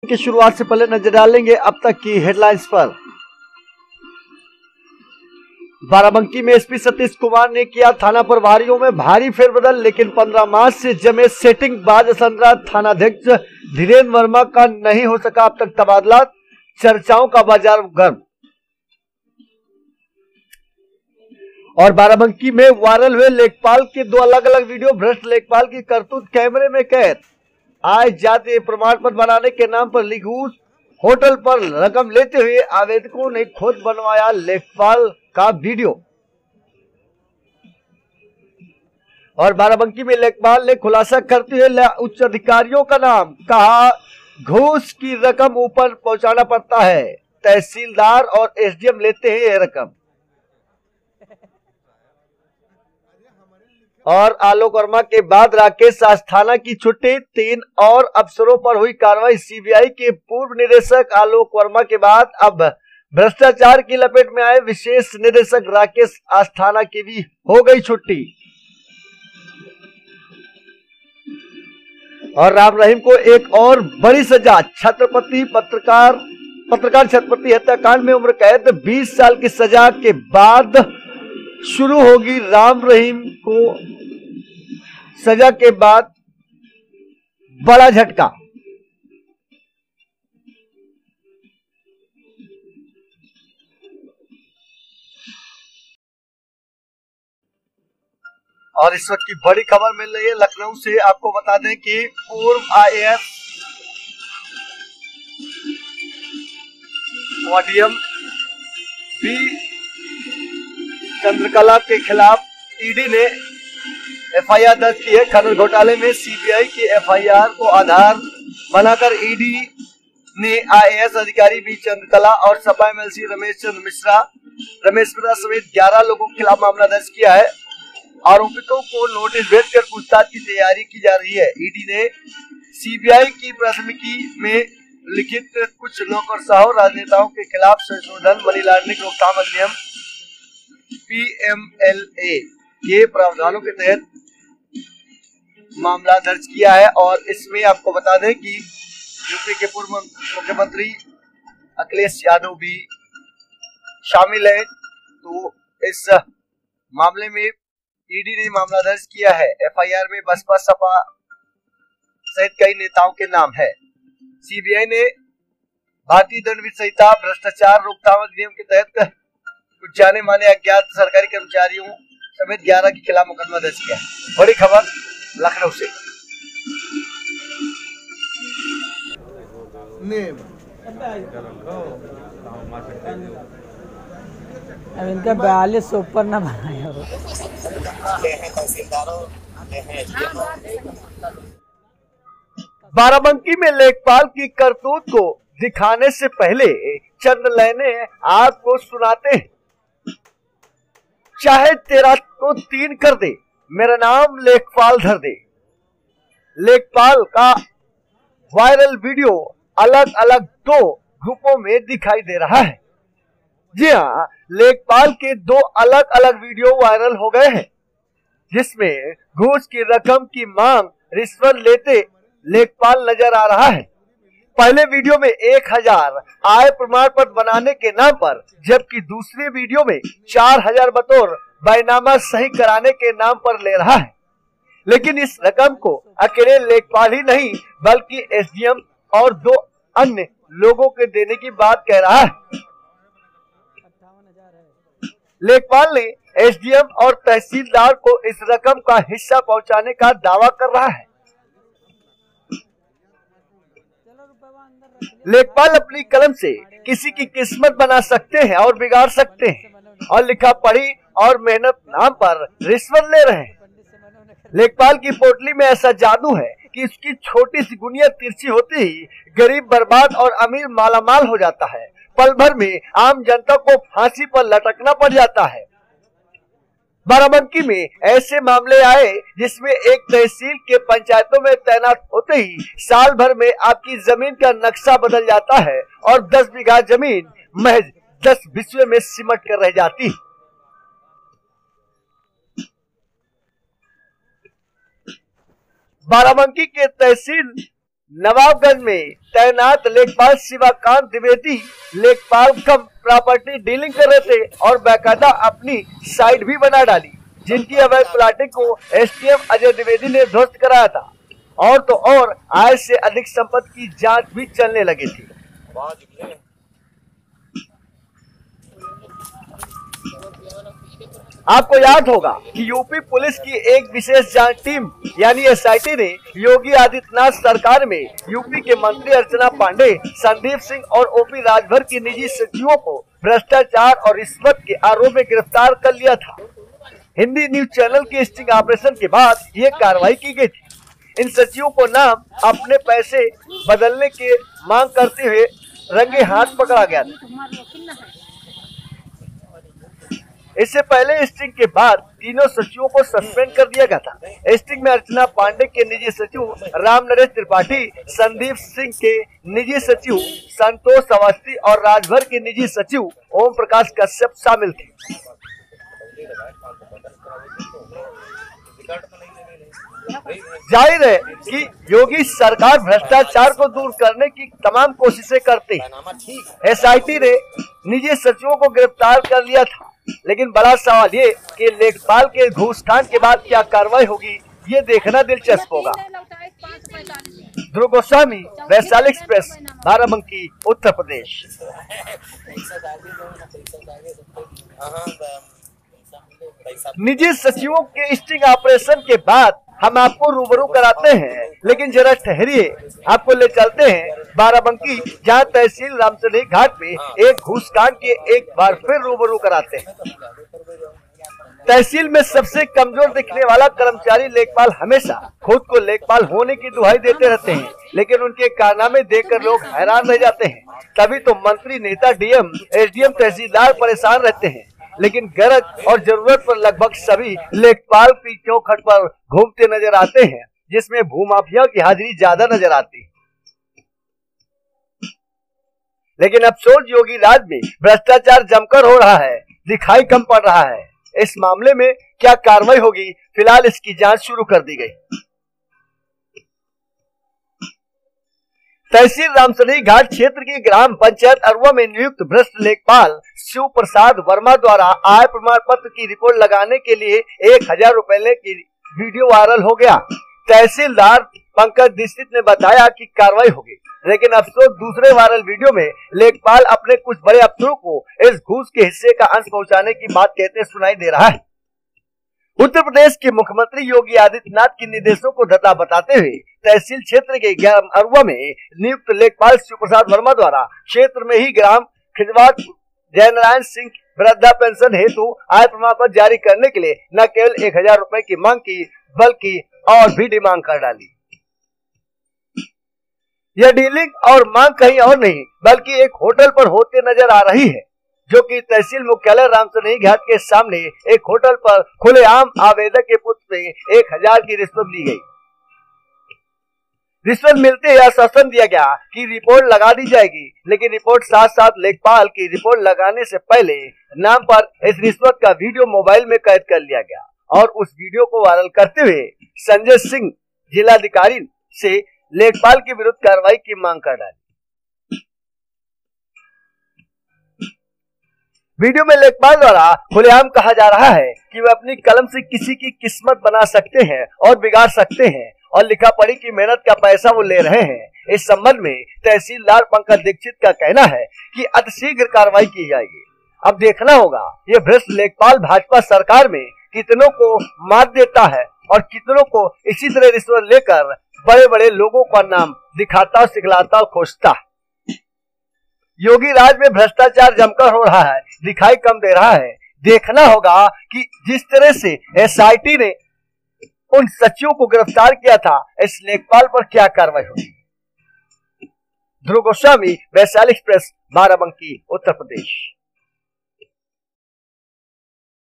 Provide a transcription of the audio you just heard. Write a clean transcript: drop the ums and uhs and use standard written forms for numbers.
की शुरुआत से पहले नजर डालेंगे अब तक की हेडलाइंस पर। बाराबंकी में एसपी सतीश कुमार ने किया थाना प्रभारियों में भारी फेरबदल, लेकिन 15 मार्च से जमे सेटिंग बाज असंद्रा थानाध्यक्ष धीरेन्द्र वर्मा का नहीं हो सका अब तक तबादला, चर्चाओं का बाजार गर्म। और बाराबंकी में वायरल हुए लेखपाल के 2 अलग अलग वीडियो, भ्रष्ट लेखपाल की करतूत कैमरे में कैद। आय जाति प्रमाण पत्र बनाने के नाम पर ली घूस, होटल पर रकम लेते हुए आवेदकों ने खुद बनवाया लेखपाल का वीडियो। और बाराबंकी में लेखपाल ने खुलासा करते हुए उच्च अधिकारियों का नाम, कहा घूस की रकम ऊपर पहुंचाना पड़ता है, तहसीलदार और एसडीएम लेते हैं यह रकम। और आलोक वर्मा के बाद राकेश अस्थाना की छुट्टी, 3 और अफसरों पर हुई कार्रवाई। सीबीआई के पूर्व निदेशक आलोक वर्मा के बाद अब भ्रष्टाचार की लपेट में आए विशेष निदेशक राकेश अस्थाना की भी हो गई छुट्टी। और राम रहीम को एक और बड़ी सजा, पत्रकार छत्रपति हत्याकांड में उम्र कैद, 20 साल की सजा के बाद शुरू होगी राम रहीम को सजा के बाद बड़ा झटका। और इस वक्त की बड़ी खबर मिल रही है लखनऊ से। आपको बता दें कि पूर्व आईएएस ओडीएम बी चंद्रकला के खिलाफ ईडी ने एफआईआर दर्ज की है। खनन घोटाले में सीबीआई की एफआईआर को आधार बनाकर ईडी ने आईएएस अधिकारी बी चंद्रकला और सपा एमएलसी रमेश मिश्रा समेत 11 लोगों के खिलाफ मामला दर्ज किया है। आरोपितों को नोटिस भेजकर पूछताछ की तैयारी की जा रही है। ईडी ने सीबीआई की प्राथमिकी में लिखित कुछ नौकरशाहों राजनेताओं के खिलाफ संशोधन मनी लॉन्ड्रिंग रोकथाम अधिनियम पीएमएलए के प्रावधानों के तहत मामला दर्ज किया है। और इसमें आपको बता दें कि यूपी के पूर्व मुख्यमंत्री अखिलेश यादव भी शामिल है। तो इस मामले में ईडी ने मामला दर्ज किया है। एफआईआर में बसपा सपा सहित कई नेताओं के नाम है। सीबीआई ने भारतीय दंड संहिता भ्रष्टाचार रोकथाम अधिनियम के तहत कुछ जाने माने अज्ञात सरकारी कर्मचारियों समेत 11 के खिलाफ मुकदमा दर्ज किया है। बड़ी खबर लखनऊ से। अब इनका 42 से ऊपर ना बनाया हो। बाराबंकी में लेखपाल की करतूत को दिखाने से पहले चंद लाइनें आपको सुनाते हैं। चाहे तेरा तो 3 कर दे, मेरा नाम लेखपाल धर दे। लेखपाल का वायरल वीडियो अलग अलग 2 ग्रुपों में दिखाई दे रहा है। जी हाँ, लेखपाल के 2 अलग अलग वीडियो वायरल हो गए हैं, जिसमें घूस की रकम की मांग रिश्वत लेते लेखपाल नजर आ रहा है। पहले वीडियो में 1000 आय प्रमाण पत्र बनाने के नाम पर, जबकि दूसरे वीडियो में 4000 बतौर बैनामा सही कराने के नाम पर ले रहा है। लेकिन इस रकम को अकेले लेखपाल ही नहीं बल्कि एसडीएम और 2 अन्य लोगों के देने की बात कह रहा है। लेखपाल ने एसडीएम और तहसीलदार को इस रकम का हिस्सा पहुंचाने का दावा कर रहा है। लेखपाल अपनी कलम से किसी की किस्मत बना सकते हैं और बिगाड़ सकते हैं, और लिखा पढ़ी और मेहनत नाम पर रिश्वत ले रहे हैं। लेखपाल की पोटली में ऐसा जादू है कि उसकी छोटी सी गुनिया तिरछी होती ही गरीब बर्बाद और अमीर मालामाल हो जाता है। पल भर में आम जनता को फांसी पर लटकना पड़ जाता है। बाराबंकी में ऐसे मामले आए जिसमें एक तहसील के पंचायतों में तैनात होते ही साल भर में आपकी जमीन का नक्शा बदल जाता है और 10 बीघा जमीन महज 10 बिस्वे में सिमट कर रह जाती है। बाराबंकी के तहसील नवाबगंज में तैनात लेखपाल शिवाकांत द्विवेदी लेखपाल कम प्रॉपर्टी डीलिंग कर रहे थे और बाकायदा अपनी साइट भी बना डाली, जिनकी अवैध प्लाटिंग को एसडीएम अजय द्विवेदी ने ध्वस्त कराया था। और तो और आय से अधिक संपत्ति की जांच भी चलने लगी थी। आपको याद होगा कि यूपी पुलिस की एक विशेष जांच टीम यानी एसआईटी ने योगी आदित्यनाथ सरकार में यूपी के मंत्री अर्चना पांडे, संदीप सिंह और ओपी राजभर की निजी सचिवों को भ्रष्टाचार और रिश्वत के आरोप में गिरफ्तार कर लिया था। हिंदी न्यूज चैनल के स्टिंग ऑपरेशन के बाद ये कार्रवाई की गई थी। इन सचिवों को नाम अपने पैसे बदलने की मांग करते हुए रंगे हाथ पकड़ा गया था। इससे पहले स्टिंग के बाद तीनों सचिवों को सस्पेंड कर दिया गया था। स्टिंग में अर्चना पांडे के निजी सचिव राम नरेश त्रिपाठी, संदीप सिंह के निजी सचिव संतोष अवस्थी और राजभर के निजी सचिव ओम प्रकाश कश्यप शामिल थे। जाहिर है कि योगी सरकार भ्रष्टाचार को दूर करने की तमाम कोशिशें करती है। एसआईटी ने निजी सचिवों को गिरफ्तार कर लिया था, लेकिन बड़ा सवाल ये कि लेखपाल के घूसकांड के बाद क्या कार्रवाई होगी, ये देखना दिलचस्प होगा। ध्रुव गोस्वामी, वैशाली एक्सप्रेस, बाराबंकी, उत्तर प्रदेश। निजी सचिवों के स्टिंग ऑपरेशन के बाद हम आपको रूबरू कराते हैं, लेकिन जरा ठहरिए, आपको ले चलते हैं बाराबंकी, जहां तहसील रामसरही घाट पे एक घूसकांड के एक बार फिर रूबरू कराते हैं। तहसील में सबसे कमजोर दिखने वाला कर्मचारी लेखपाल हमेशा खुद को लेखपाल होने की दुहाई देते रहते हैं, लेकिन उनके कारनामे देखकर लोग हैरान रह जाते हैं। तभी तो मंत्री, नेता, डीएम, एसडीएम, तहसीलदार परेशान रहते हैं, लेकिन गरज और जरूरत पर लगभग सभी लेखपाल की चौखट पर घूमते नजर आते हैं, जिसमें भूमाफिया की हाजिरी ज्यादा नजर आती है। लेकिन अफसोस योगी राज में भ्रष्टाचार जमकर हो रहा है, दिखाई कम पड़ रहा है। इस मामले में क्या कार्रवाई होगी, फिलहाल इसकी जांच शुरू कर दी गई। तहसील रामसरही घाट क्षेत्र की ग्राम पंचायत अरवा में नियुक्त भ्रष्ट लेखपाल शिव प्रसाद वर्मा द्वारा आय प्रमाण पत्र की रिपोर्ट लगाने के लिए 1000 रुपए लेने की वीडियो वायरल हो गया। तहसीलदार पंकज दीक्षित ने बताया कि कार्रवाई होगी, लेकिन अफसोस दूसरे वायरल वीडियो में लेखपाल अपने कुछ बड़े अफसरों को इस घूस के हिस्से का अंश पहुंचाने की बात कहते सुनाई दे रहा है। उत्तर प्रदेश के मुख्यमंत्री योगी आदित्यनाथ के निर्देशों को धता बताते हुए तहसील क्षेत्र के ग्राम अरवा में नियुक्त लेखपाल शिव प्रसाद वर्मा द्वारा क्षेत्र में ही ग्राम खिजवाड़ जयनारायण सिंह वृद्धा पेंशन हेतु आय प्रमाण पत्र जारी करने के लिए न केवल 1000 रुपए की मांग की, बल्कि और भी डिमांड कर डाली। यह डीलिंग और मांग कहीं और नहीं बल्कि एक होटल पर होते नजर आ रही है, जो कि तहसील मुख्यालय रामसरही घाट के सामने एक होटल पर खुलेआम आवेदक के पुत्र से 1000 की रिश्वत ली गई। रिश्वत मिलते ही आश्वासन दिया गया कि रिपोर्ट लगा दी जाएगी, लेकिन रिपोर्ट साथ साथ लेखपाल की रिपोर्ट लगाने से पहले नाम पर इस रिश्वत का वीडियो मोबाइल में कैद कर लिया गया और उस वीडियो को वायरल करते हुए संजय सिंह जिलाधिकारी से लेखपाल के विरुद्ध कार्रवाई की मांग कर डाली। वीडियो में लेखपाल द्वारा खुलेआम कहा जा रहा है कि वे अपनी कलम से किसी की किस्मत बना सकते हैं और बिगाड़ सकते हैं, और लिखा पढ़ी की मेहनत का पैसा वो ले रहे हैं। इस संबंध में तहसीलदार पंकज दीक्षित का कहना है कि अतिशीघ्र कार्रवाई की जाएगी। अब देखना होगा ये भ्रष्ट लेखपाल भाजपा सरकार में कितनों को मात देता है और कितनों को इसी तरह रिश्वत लेकर बड़े बड़े लोगों का नाम दिखाता, सिखलाता और खोजता। योगी राज में भ्रष्टाचार जमकर हो रहा है, दिखाई कम दे रहा है। देखना होगा कि जिस तरह से एसआईटी ने उन सचिवों को गिरफ्तार किया था, इस लेखपाल पर क्या कार्रवाई होगी। ध्रुव गोस्वामी, वैशाली एक्सप्रेस, बाराबंकी, उत्तर प्रदेश।